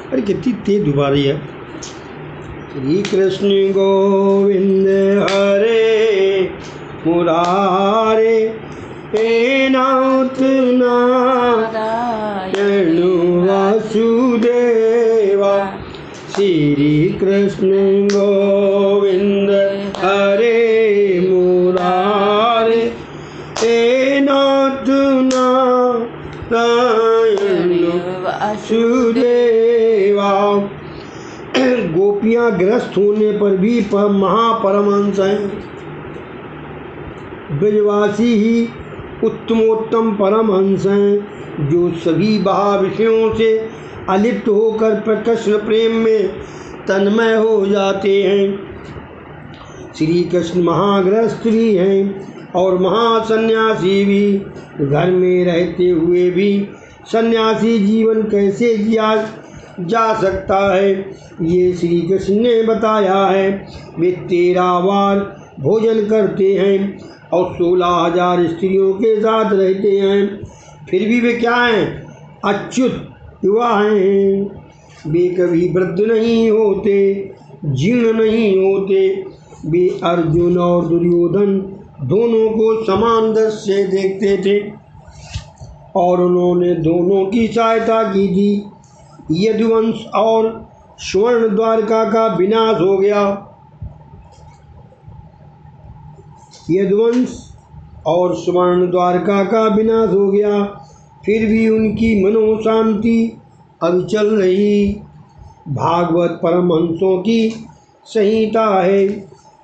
अरे कितनी तेज दोबारा है। श्री कृष्ण गोविंद हरे मुरारे हे नाथ नारायण वासुदेवा। श्री कृष्ण गोविंद हरे मुरारे हे नाथ नारायण वासुदेवा। गोपियाँ ग्रस्त होने पर भी महापरमहंस हैं। ब्रजवासी ही उत्तमोत्तम परमहंस हैं जो सभी बाह्य विषयों से अलिप्त होकर कृष्ण प्रेम में तन्मय हो जाते हैं। श्री कृष्ण महाग्रस्त भी हैं और महासन्यासी भी। घर में रहते हुए भी सन्यासी जीवन कैसे जिया जा सकता है, ये श्री कृष्ण ने बताया है। वे 13 बार भोजन करते हैं और 16,000 स्त्रियों के साथ रहते हैं, फिर भी वे क्या हैं? अच्युत युवा हैं। वे कभी वृद्ध नहीं होते, जीर्ण नहीं होते। वे अर्जुन और दुर्योधन दोनों को समान दृष्टि से देखते थे और उन्होंने दोनों की सहायता की थी। यदुवंश और स्वर्ण द्वारका का विनाश हो गया। यदुवंश और स्वर्ण द्वारका का विनाश हो गया, फिर भी उनकी मनोशांति अविचल रही। भागवत परमहंसों की संहिता है।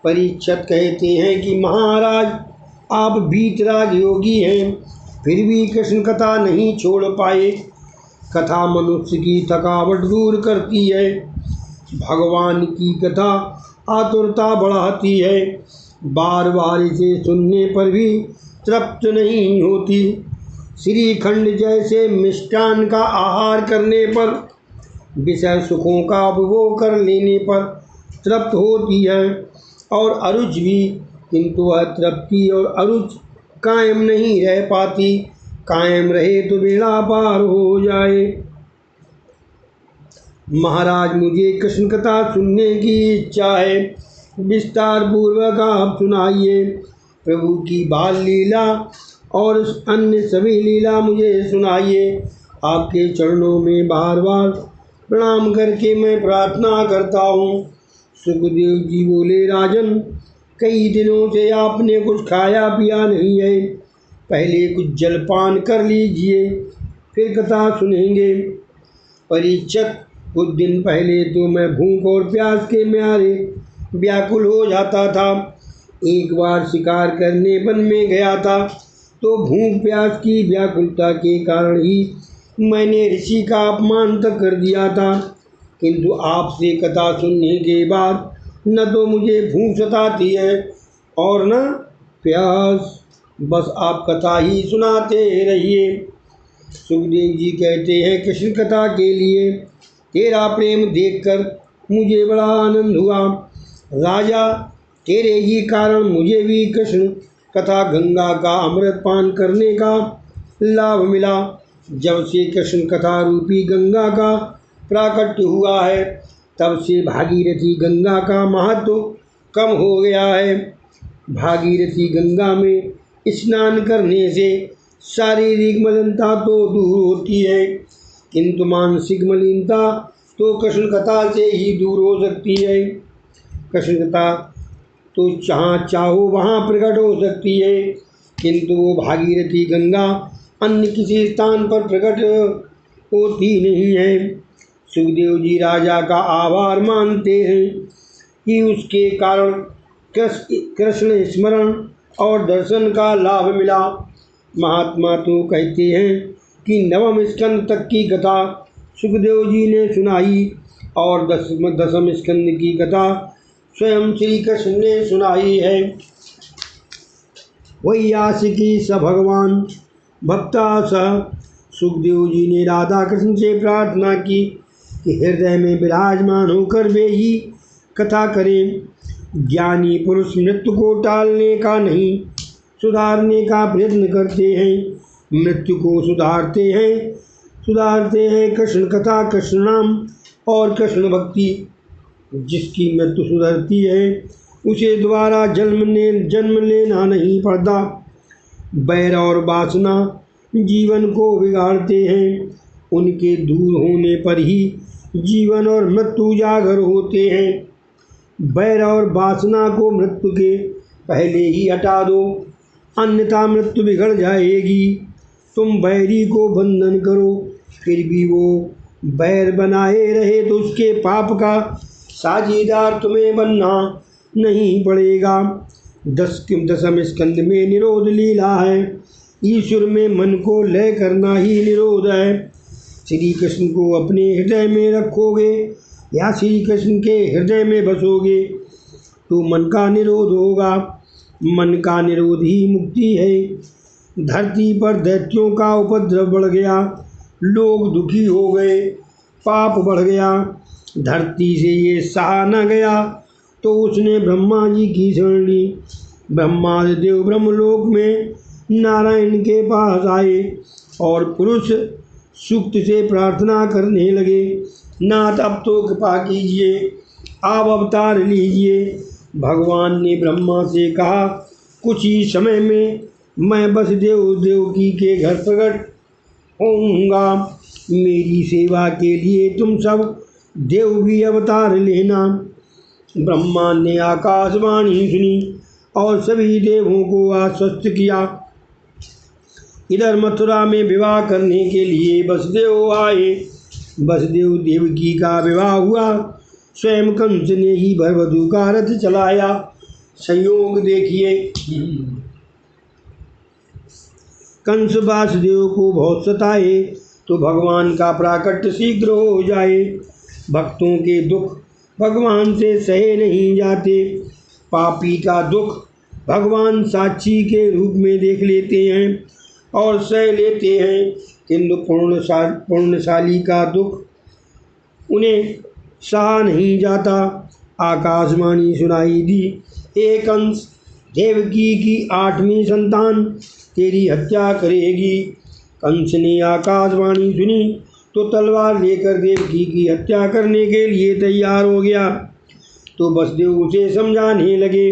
परीक्षित कहते हैं कि महाराज आप वीतराग योगी हैं, फिर भी कृष्ण कथा नहीं छोड़ पाए। कथा मनुष्य की थकावट दूर करती है। भगवान की कथा आतुरता बढ़ाती है। बार बार इसे सुनने पर भी तृप्त नहीं होती। श्रीखंड जैसे मिष्टान का आहार करने पर, विषय सुखों का उपभोग कर लेने पर तृप्त होती है और अरुच भी, किंतु अतृप्ति और अरुच कायम नहीं रह पाती। कायम रहे तो बेड़ा पार हो जाए। महाराज मुझे कृष्ण कथा सुनने की इच्छा है, विस्तार पूर्वक आप सुनाइए। प्रभु की बाल लीला और अन्य सभी लीला मुझे सुनाइए। आपके चरणों में बार बार प्रणाम करके मैं प्रार्थना करता हूँ। सुखदेव जी बोले, राजन कई दिनों से आपने कुछ खाया पिया नहीं है, पहले कुछ जलपान कर लीजिए, फिर कथा सुनेंगे। परीक्षित, कुछ दिन पहले तो मैं भूख और प्यास के मारे व्याकुल हो जाता था। एक बार शिकार करने वन में गया था तो भूख प्यास की व्याकुलता के कारण ही मैंने ऋषि का अपमान तक कर दिया था, किंतु आपसे कथा सुनने के बाद न तो मुझे भूख सताती है और न प्यास। बस आप कथा ही सुनाते रहिए। सुखदेव जी कहते हैं, कृष्ण कथा के लिए तेरा प्रेम देखकर मुझे बड़ा आनंद हुआ। राजा, तेरे ही कारण मुझे भी कृष्ण कथा गंगा का अमृत पान करने का लाभ मिला। जब से कृष्ण कथा रूपी गंगा का प्राकट्य हुआ है, तब से भागीरथी गंगा का महत्व कम हो गया है। भागीरथी गंगा में स्नान करने से शारीरिक मलिनता तो दूर होती है, किंतु मानसिक मलिनता तो कृष्ण कथा से ही दूर हो सकती है। कृष्ण कथा तो जहाँ चाहो वहाँ प्रकट हो सकती है, किंतु वो भागीरथी गंगा अन्य किसी स्थान पर प्रकट होती नहीं है। सुखदेव जी राजा का आभार मानते हैं कि उसके कारण कृष्ण स्मरण और दर्शन का लाभ मिला। महात्मा तो कहते हैं कि 9वें स्कंद तक की कथा सुखदेव जी ने सुनाई और 10वें स्कंद की कथा स्वयं श्री कृष्ण ने सुनाई है। वैयासिकी स भगवान भक्ता सह। सुखदेव जी ने राधा कृष्ण से प्रार्थना की कि हृदय में विराजमान होकर वे ही कथा करें। ज्ञानी पुरुष मृत्यु को टालने का नहीं, सुधारने का प्रयत्न करते हैं। मृत्यु को सुधारते हैं कृष्ण कथा, कृष्ण नाम और कृष्ण भक्ति जिसकी मृत्यु सुधरती है उसे दोबारा जन्म लेना नहीं पड़ता। बैर और वासना जीवन को बिगाड़ते हैं, उनके दूर होने पर ही जीवन और मृत्यु उजागर होते हैं। बैर और वासना को मृत्यु के पहले ही हटा दो, अन्यथा मृत्यु बिगड़ जाएगी। तुम बैरी को बंधन करो, फिर भी वो बैर बनाए रहे तो उसके पाप का साझीदार तुम्हें बनना नहीं पड़ेगा। दसम स्कंद में निरोध लीला है। ईश्वर में मन को लय करना ही निरोध है। श्री कृष्ण को अपने हृदय में रखोगे या श्री कृष्ण के हृदय में बसोगे तो मन का निरोध होगा। मन का निरोध ही मुक्ति है। धरती पर दैत्यों का उपद्रव बढ़ गया, लोग दुखी हो गए, पाप बढ़ गया। धरती से ये सहा न गया तो उसने ब्रह्मा जी की शरण ली। ब्रह्मादेव ब्रह्मलोक में नारायण के पास आए और पुरुष सूक्त से प्रार्थना करने लगे, नाथ अब तो कृपा कीजिए, आप अवतार लीजिए। भगवान ने ब्रह्मा से कहा, कुछ ही समय में मैं वसुदेव देवकी के घर प्रकट होऊंगा। मेरी सेवा के लिए तुम सब देव भी अवतार लेना। ब्रह्मा ने आकाशवाणी सुनी और सभी देवों को आश्वस्त किया। इधर मथुरा में विवाह करने के लिए वसुदेव आए। वसुदेव देवकी का विवाह हुआ। स्वयं कंस ने ही भरवधू का रथ चलाया। संयोग देखिए, कंस वासुदेव को बहुत सताए तो भगवान का प्राकट्य शीघ्र हो जाए। भक्तों के दुख भगवान से सहे नहीं जाते। पापी का दुख भगवान साक्षी के रूप में देख लेते हैं और सह लेते हैं, किंतु पुण्यशाली का दुख उन्हें सहा नहीं जाता। आकाशवाणी सुनाई दी, हे कंस, देवकी की 8वीं संतान तेरी हत्या करेगी। कंस ने आकाशवाणी सुनी तो तलवार लेकर देवकी की हत्या करने के लिए तैयार हो गया। तो वसुदेव उसे समझाने लगे,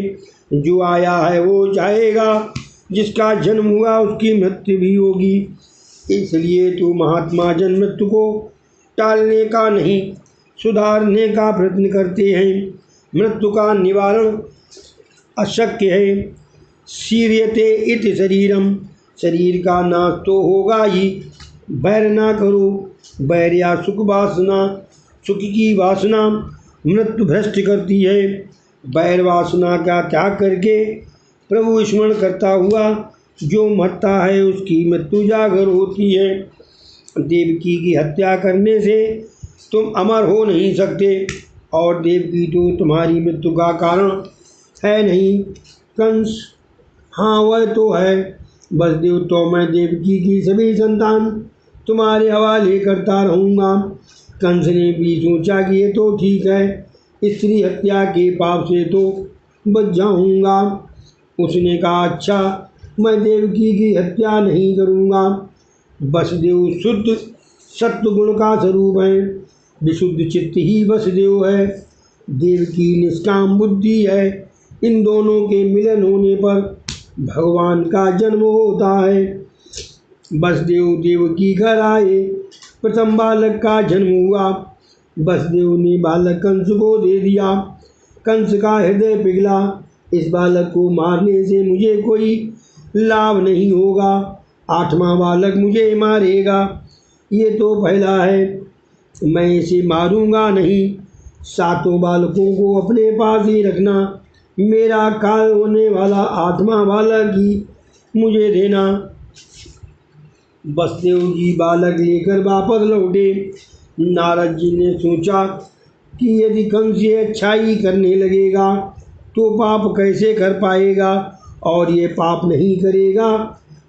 जो आया है वो जाएगा, जिसका जन्म हुआ उसकी मृत्यु भी होगी। इसलिए तो महात्मा जन्म मृत्यु को टालने का नहीं, सुधारने का प्रयत्न करते हैं। मृत्यु का निवारण अशक्य है। शीर्यते इति शरीरम, शरीर का नाश तो होगा ही। बैर ना करो, बैर या सुख की वासना मृत्यु भ्रष्ट करती है। बैर वासना का त्याग करके प्रभु स्मरण करता हुआ जो मरता है उसकी मृत्यु जागर होती है। देवकी की हत्या करने से तुम अमर हो नहीं सकते और देवकी तो तुम्हारी मृत्यु का कारण है नहीं। कंस, हाँ वह तो है। वसुदेव, तो मैं देवकी की सभी संतान तुम्हारे हवाले करता रहूँगा। कंस ने भी सोचा कि ये तो ठीक है, स्त्री हत्या के पाप से तो बच जाऊँगा। उसने कहा, अच्छा, मैं देवकी की हत्या नहीं करूँगा। वसुदेव शुद्ध सत्व गुण का स्वरूप है। विशुद्ध चित्त ही वसुदेव है। देवकी निष्काम बुद्धि है। इन दोनों के मिलन होने पर भगवान का जन्म होता है। वसुदेव देवकी घर आए। प्रथम बालक का जन्म हुआ। वसुदेव ने बालक कंस को दे दिया। कंस का हृदय पिघला, इस बालक को मारने से मुझे कोई लाभ नहीं होगा, 8वां बालक मुझे मारेगा। ये तो पहला है, मैं इसे मारूंगा नहीं। 7 बालकों को अपने पास ही रखना। मेरा काल होने वाला 8वां बालक ही मुझे देना। वसुदेव जी बालक लेकर वापस लौटे। नारद जी ने सोचा कि यदि कंस ये अच्छाई करने लगेगा तो पाप कैसे कर पाएगा, और ये पाप नहीं करेगा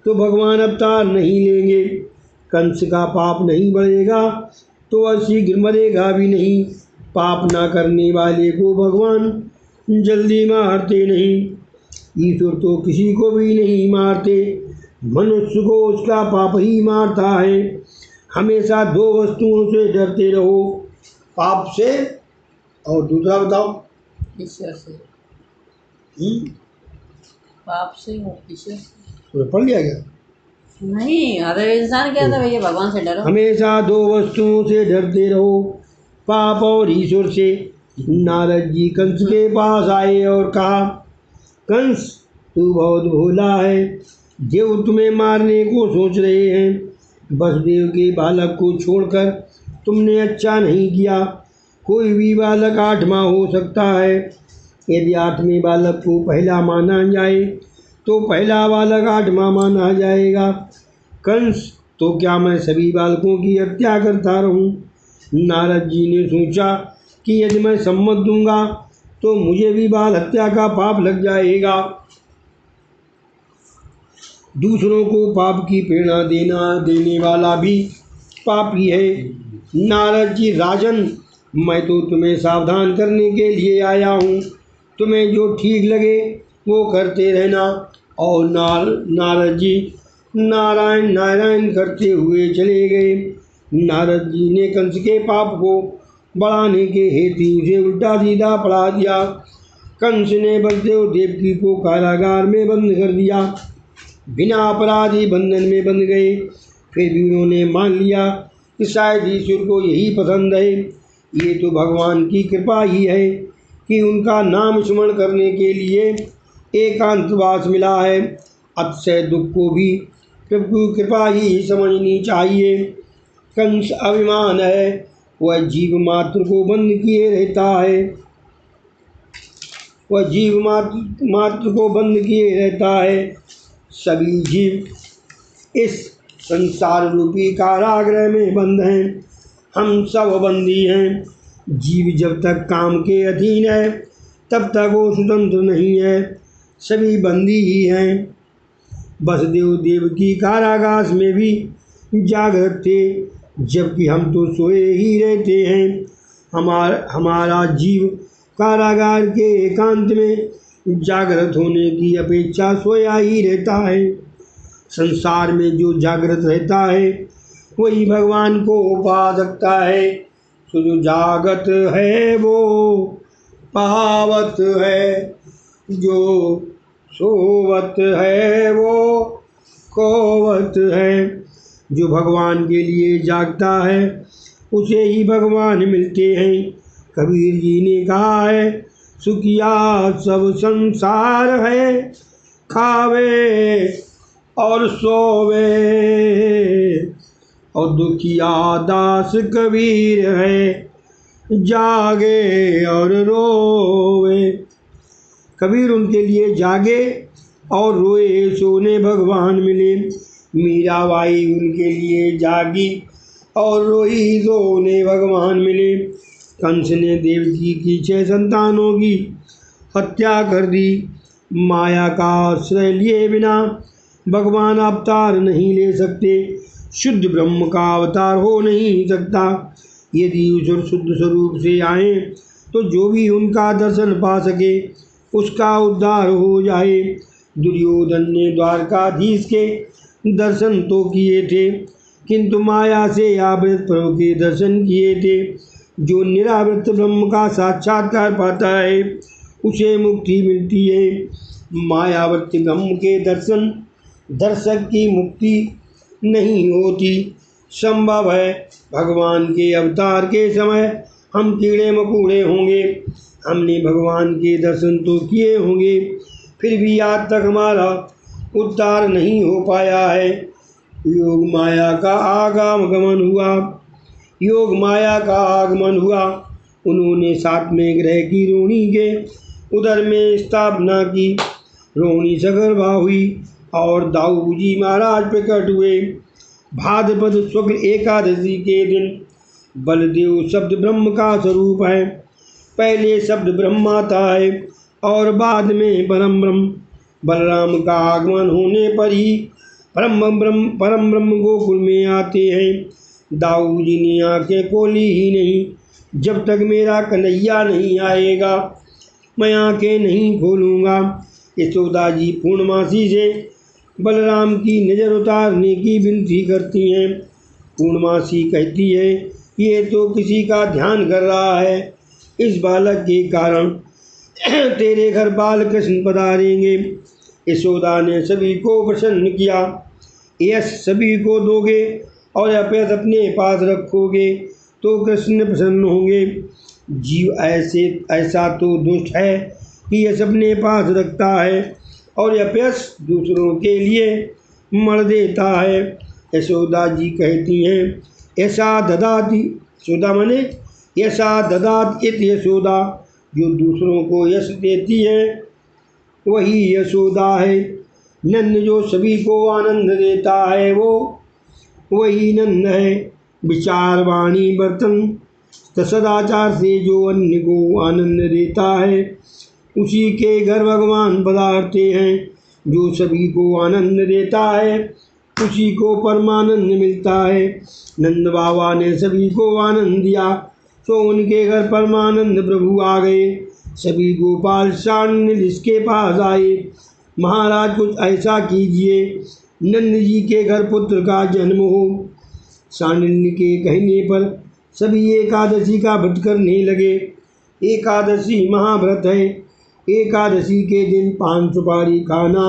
तो भगवान अवतार नहीं लेंगे। कंस का पाप नहीं बढ़ेगा तो वह शीघ्र मरेगा भी नहीं। पाप ना करने वाले को भगवान जल्दी मारते नहीं। ईश्वर तो किसी को भी नहीं मारते, मनुष्य को उसका पाप ही मारता है। हमेशा 2 वस्तुओं से डरते रहो, पाप से, और दूसरा बताओ। ईश्वर से। हम्म, पाप से और ईश्वर से। तो पढ़ लिया गया। नहीं, अरे इंसान क्या था भैया, भगवान से डरो। हमेशा दो वस्तुओं से डरते रहो, पाप और ईश्वर से। नारद जी कंस के पास आए और कहा, कंस तू बहुत भोला है, देव तुम्हें मारने को सोच रहे हैं। वसुदेव के बालक को छोड़कर तुमने अच्छा नहीं किया। कोई भी बालक 8वां हो सकता है। यदि 8वें बालक को पहला माना जाए तो पहला बालक 8वां माना जाएगा। कंस, तो क्या मैं सभी बालकों की हत्या करता रहूं? नारद जी ने सोचा कि यदि मैं सम्मत दूंगा तो मुझे भी बाल हत्या का पाप लग जाएगा। दूसरों को पाप की प्रेरणा देने वाला भी पापी है। नारद जी, राजन, मैं तो तुम्हें सावधान करने के लिए आया हूँ। तुम्हें जो ठीक लगे वो करते रहना। और नारद जी नारायण नारायण करते हुए चले गए। नारद जी ने कंस के पाप को बढ़ाने के हेतु उसे उल्टा सीधा पढ़ा दिया। कंस ने बलदेव देवकी को कारागार में बंद कर दिया। बिना अपराधी बंधन में बंध गए। फिर भी उन्होंने मान लिया कि शायद ईश्वर को यही पसंद है। ये तो भगवान की कृपा ही है कि उनका नाम स्मरण करने के लिए एकांतवास मिला है। अतिशय दुख को भी प्रभु की कृपा ही समझनी चाहिए। कंस अभिमान है, वह जीव मात्र को बंद किए रहता है। वह जीव मात्र को बंद किए रहता है। सभी जीव इस संसार रूपी कारागृह में बंद हैं। हम सब बंदी हैं। जीव जब तक काम के अधीन है तब तक वो स्वतंत्र नहीं है। सभी बंदी ही हैं। वसुदेव देवकी कारागार में भी जागृत थे, जबकि हम तो सोए ही रहते हैं। हमारा जीव कारागार के एकांत में जागृत होने की अपेक्षा सोया ही रहता है। संसार में जो जागृत रहता है वही भगवान को पा सकता है। तो जो जागत है वो पावत है, जो सोवत है वो खोवत है। जो भगवान के लिए जागता है उसे ही भगवान मिलते हैं। कबीर जी ने कहा है, सुखिया सब संसार है, खावे और सोवे, और दुखिया दास कबीर है, जागे और रोवे। कबीर उनके लिए जागे और रोए, सोने भगवान मिले। मीराबाई उनके लिए जागी और रोई, सोने भगवान मिले। कंस ने देवकी की 6 संतानों की हत्या कर दी। माया का आश्रय लिए बिना भगवान अवतार नहीं ले सकते। शुद्ध ब्रह्म का अवतार हो नहीं सकता। यदि ईश्वर शुद्ध स्वरूप से आए तो जो भी उनका दर्शन पा सके उसका उद्धार हो जाए। दुर्योधन ने द्वारकाधीश के दर्शन तो किए थे, किंतु माया से आवृत प्रभु के दर्शन किए थे। जो निरावृत ब्रह्म का साक्षात्कार पाता है उसे मुक्ति मिलती है। मायावृत ब्रह्म के दर्शक की मुक्ति नहीं होती। संभव है भगवान के अवतार के समय हम कीड़े मकोड़े होंगे, हमने भगवान के दर्शन तो किए होंगे, फिर भी आज तक हमारा उद्धार नहीं हो पाया है। योग माया का आगमन हुआ। उन्होंने 7वें ग्रह की रोहिणी के उदर में स्थापना की। रोहिणी सगर्भा हुई और दाऊ जी महाराज प्रकट हुए। भाद्रपद शुक्ल एकादशी के दिन बलदेव शब्द ब्रह्म का स्वरूप है। पहले शब्द ब्रह्म आता है और बाद में परम ब्रह्म। बलराम का आगमन होने पर ही परम ब्रह्म गोकुल में आते हैं। दाऊ जी ने आंखें खोली ही नहीं। जब तक मेरा कन्हैया नहीं आएगा मैं आंखें नहीं खोलूँगा। यशोदा जी पूर्णमासी से बलराम की नज़र उतारने की विनती करती हैं। पूर्णमासी कहती है, ये तो किसी का ध्यान कर रहा है। इस बालक के कारण तेरे घर बाल कृष्ण पधारेंगे। यशोदा ने सभी को प्रसन्न किया। यश सभी को दोगे और अपयश अपने पास रखोगे तो कृष्ण प्रसन्न होंगे। जीव ऐसा तो दुष्ट है कि यश अपने पास रखता है और अपयश दूसरों के लिए मर देता है। यशोदा जी कहती हैं, ऐसा ददाति, यशोदा माने यशा ददात इत यशोदा, जो दूसरों को यश देती है वही यशोदा है। नंद जो सभी को आनंद देता है वो वही नंद है। विचार वाणी बर्तन सदाचार से जो अन्य को आनंद देता है उसी के घर भगवान पधारते हैं। जो सभी को आनंद देता है उसी को परमानंद मिलता है। नंद बाबा ने सभी को आनंद दिया तो उनके घर परमानंद प्रभु आ गए। सभी गोपाल सान्निध इसके पास आए। महाराज कुछ ऐसा कीजिए नंद जी के घर पुत्र का जन्म हो। सान्निध्य के कहने पर सभी एकादशी का व्रत करने लगे। एकादशी महाव्रत है। एकादशी के दिन पान सुपारी खाना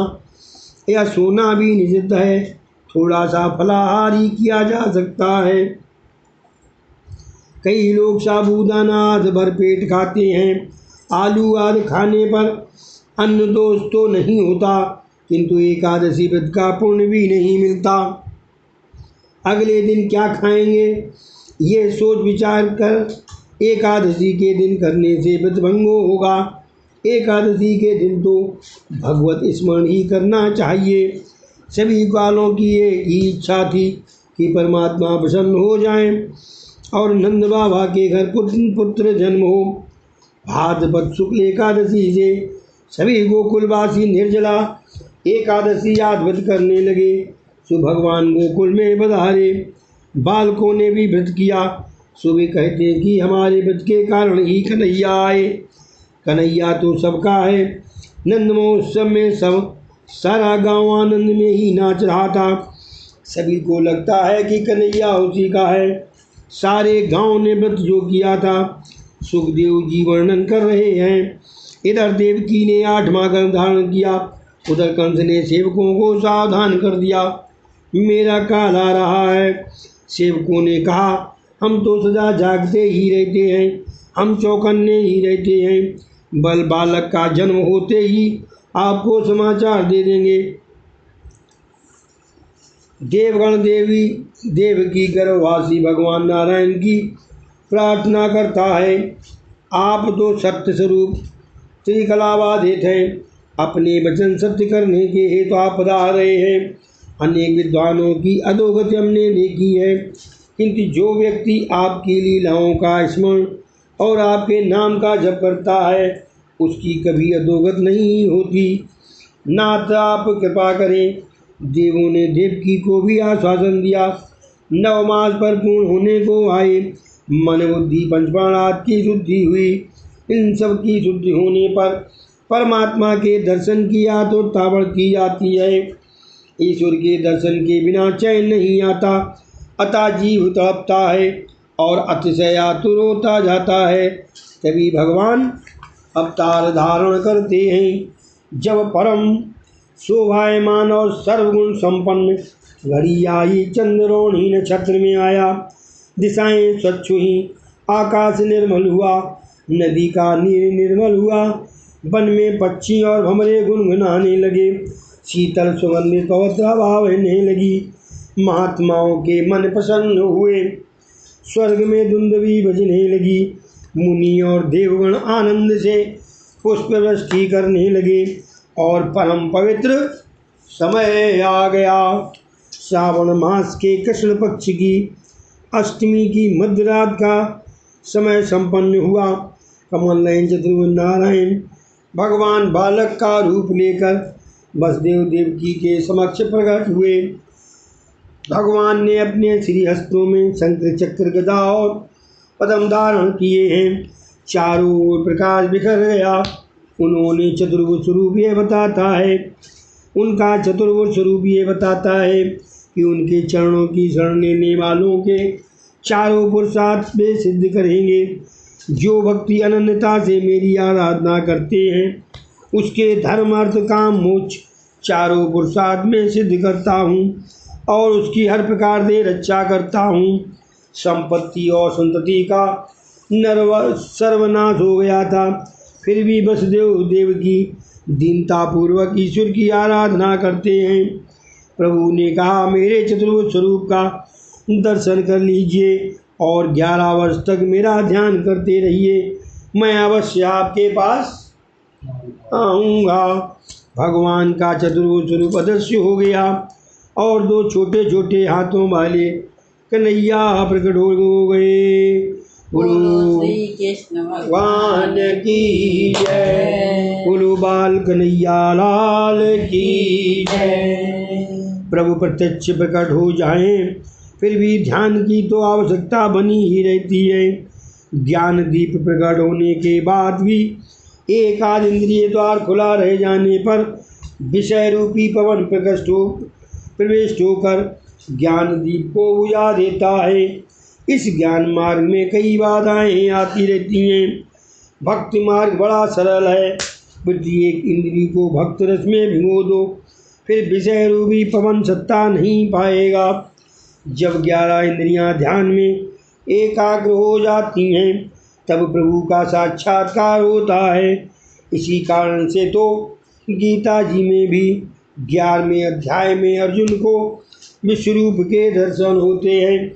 या सोना भी निषिद्ध है। थोड़ा सा फलाहार ही किया जा सकता है। कई लोग साबूदाना आदि भर पेट खाते हैं। आलू आदि खाने पर अन्न दोष तो नहीं होता, किंतु एकादशी व्रत का पुण्य भी नहीं मिलता। अगले दिन क्या खाएंगे ये सोच विचार कर एकादशी के दिन करने से व्रत भंग होगा। एकादशी के दिन तो भगवत स्मरण ही करना चाहिए। सभी कालों की एक ही इच्छा थी कि परमात्मा प्रसन्न हो जाएं और नंद बाबा के घर पुत्र जन्म हो। भाद्रपद शुक्ल एकादशी से सभी गोकुलवासी निर्जला एकादशी याद व्रत करने लगे। सो भगवान गोकुल में पधारे। बालकों ने भी व्रत किया। सो वे कहते हैं कि हमारे व्रत के कारण ही कन्हैया आए। कन्हैया तो सबका है। नंद महोत्सव में सब सारा गांव आनंद में ही नाच रहा था। सभी को लगता है कि कन्हैया उसी का है। सारे गांव ने व्रत जो किया था सुखदेव जी वर्णन कर रहे हैं। इधर देवकी ने 8वां गर्भ धारण किया, उधर कंस ने सेवकों को सावधान कर दिया। मेरा काल आ रहा है। सेवकों ने कहा हम तो सदा जागते ही रहते हैं, हम चौकन्ने ही रहते हैं। बालक का जन्म होते ही आपको समाचार दे देंगे। देवगण देवकी गर्भवासी भगवान नारायण की प्रार्थना करता है। आप तो सत्य स्वरूप त्रिकलाबाधित हैं। अपने वचन सत्य करने के हेतु आप पधार रहे हैं। अनेक विद्वानों की अधोगति हमने देखी है, किंतु जो व्यक्ति आपकी लीलाओं का स्मरण और आपके नाम का जप करता है उसकी कभी अधोगति नहीं होती। नाथ आप कृपा करें। देवों ने देवकी को भी आश्वासन दिया। 9 मास पर पूर्ण होने को आए। मन बुद्धि पंचप्राणाद की शुद्धि हुई। इन सब की शुद्धि होने पर परमात्मा के दर्शन की आतुरता बढ़ती जाती है। ईश्वर के दर्शन के बिना चैन नहीं आता। अतः जीव तड़पता है और अतिशय आतुर होता जाता है। तभी भगवान अवतार धारण करते हैं। जब परम शोभायमान और सर्वगुण संपन्न घड़ी आई, चंद्रोणी नक्षत्र में आया। दिशाएं स्वच्छ हुई, आकाश निर्मल हुआ, नदी का नीर निर्मल हुआ। वन में पक्षी और भंवरे गुनगुनाने लगे। शीतल सुगंधित पवित्र हवा बहने लगी। महात्माओं के मन प्रसन्न हुए। स्वर्ग में दुंदुभी बजने लगी। मुनि और देवगण आनंद से पुष्प वृष्टि करने लगे और परम पवित्र समय आ गया। श्रावण मास के कृष्ण पक्ष की अष्टमी की मध्यरात का समय संपन्न हुआ। कमल नयन चतुर्भुज नारायण भगवान बालक का रूप लेकर वसुदेव देवकी के समक्ष प्रकट हुए। भगवान ने अपने श्रीहस्तों में शंख चक्र गदा और पद्म धारण किए हैं। चारों ओर प्रकाश बिखर गया। उन्होंने चतुर्भुज स्वरूप ये बताता है उनका चतुर्भुज स्वरूप ये बताता है कि उनके चरणों की शरण लेने वालों के चारों पुरुषार्थ में सिद्ध करेंगे। जो भक्ति अनन्यता से मेरी आराधना करते हैं उसके धर्म अर्थ काम मोक्ष चारों पुरुषार्थ में सिद्ध करता हूँ और उसकी हर प्रकार से रक्षा करता हूँ। संपत्ति और संतति का सर्वनाश हो गया था, फिर भी वसुदेव देव की दीनता पूर्वक ईश्वर की आराधना करते हैं। प्रभु ने कहा, मेरे चतुर्भुज स्वरूप का दर्शन कर लीजिए और 11 वर्ष तक मेरा ध्यान करते रहिए, मैं अवश्य आपके पास आऊँगा। भगवान का चतुर्भुज स्वरूप अदृश्य हो गया और 2 छोटे छोटे हाथों वाले कन्हैया प्रकट हो गए। बोलो श्री कृष्ण भगवान की जय, बोलो बाल कन्हैया लाल की जय। प्रभु प्रत्यक्ष प्रकट हो जाएं फिर भी ध्यान की तो आवश्यकता बनी ही रहती है। ज्ञान दीप प्रकट होने के बाद भी एक आध इंद्रिय द्वार खुला रह जाने पर विषय रूपी पवन प्रविष्ट होकर ज्ञान दीप को बुझा देता है। इस ज्ञान मार्ग में कई बाधाएं आती रहती हैं। भक्ति मार्ग बड़ा सरल है। प्रत्येक इंद्रिय को भक्त रस में भिगो दो, फिर विषय रूपी पवन सत्ता नहीं पाएगा। जब 11 इंद्रियां ध्यान में एकाग्र हो जाती हैं तब प्रभु का साक्षात्कार होता है। इसी कारण से तो गीता जी में भी 11वें अध्याय में अर्जुन को विश्वरूप के दर्शन होते हैं।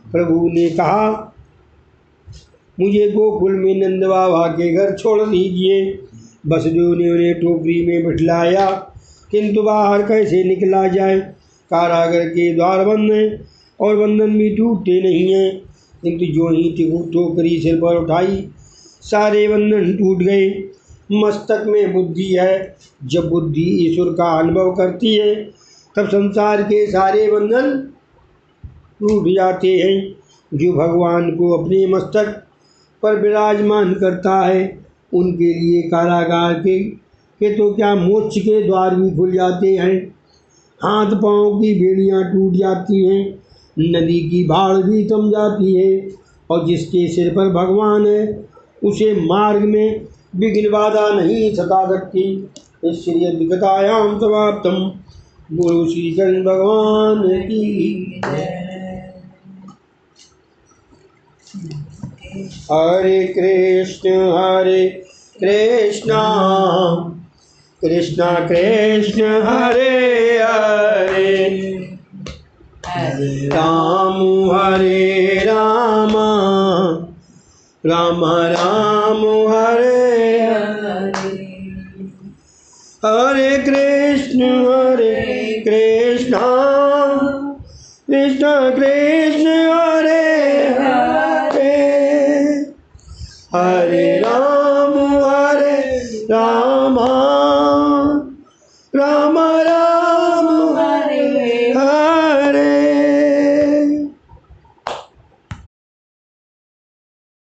प्रभु ने कहा, मुझे गोकुल में नंद बाबा के घर छोड़ दीजिए। वसुदेव ने उन्हें टोकरी में बिठलाया, किंतु बाहर कैसे निकला जाए। कारागर के द्वार बंद हैं और बंधन भी टूटते नहीं हैं, किंतु जो ही टोकरी सिर पर उठाई सारे बंधन टूट गए। मस्तक में बुद्धि है। जब बुद्धि ईश्वर का अनुभव करती है तब संसार के सारे बंधन टूट जाते हैं। जो भगवान को अपने मस्तक पर विराजमान करता है उनके लिए कारागार के तो क्या मोक्ष के द्वार भी खुल जाते हैं। हाथ पांव की बेड़ियां टूट जाती हैं, नदी की बाढ़ भी थम जाती है और जिसके सिर पर भगवान है उसे मार्ग में विघ्न बाधा नहीं सता सकती। इस श्री अद्भुतायाम समाप्तम। बोलो श्री कृष्ण भगवान की जय। हरे कृष्ण कृष्ण कृष्ण हरे हरे, राम हरे राम राम राम हरे हरे, हरे कृष्ण कृष्ण कृष्ण हरे हरे, हरे राम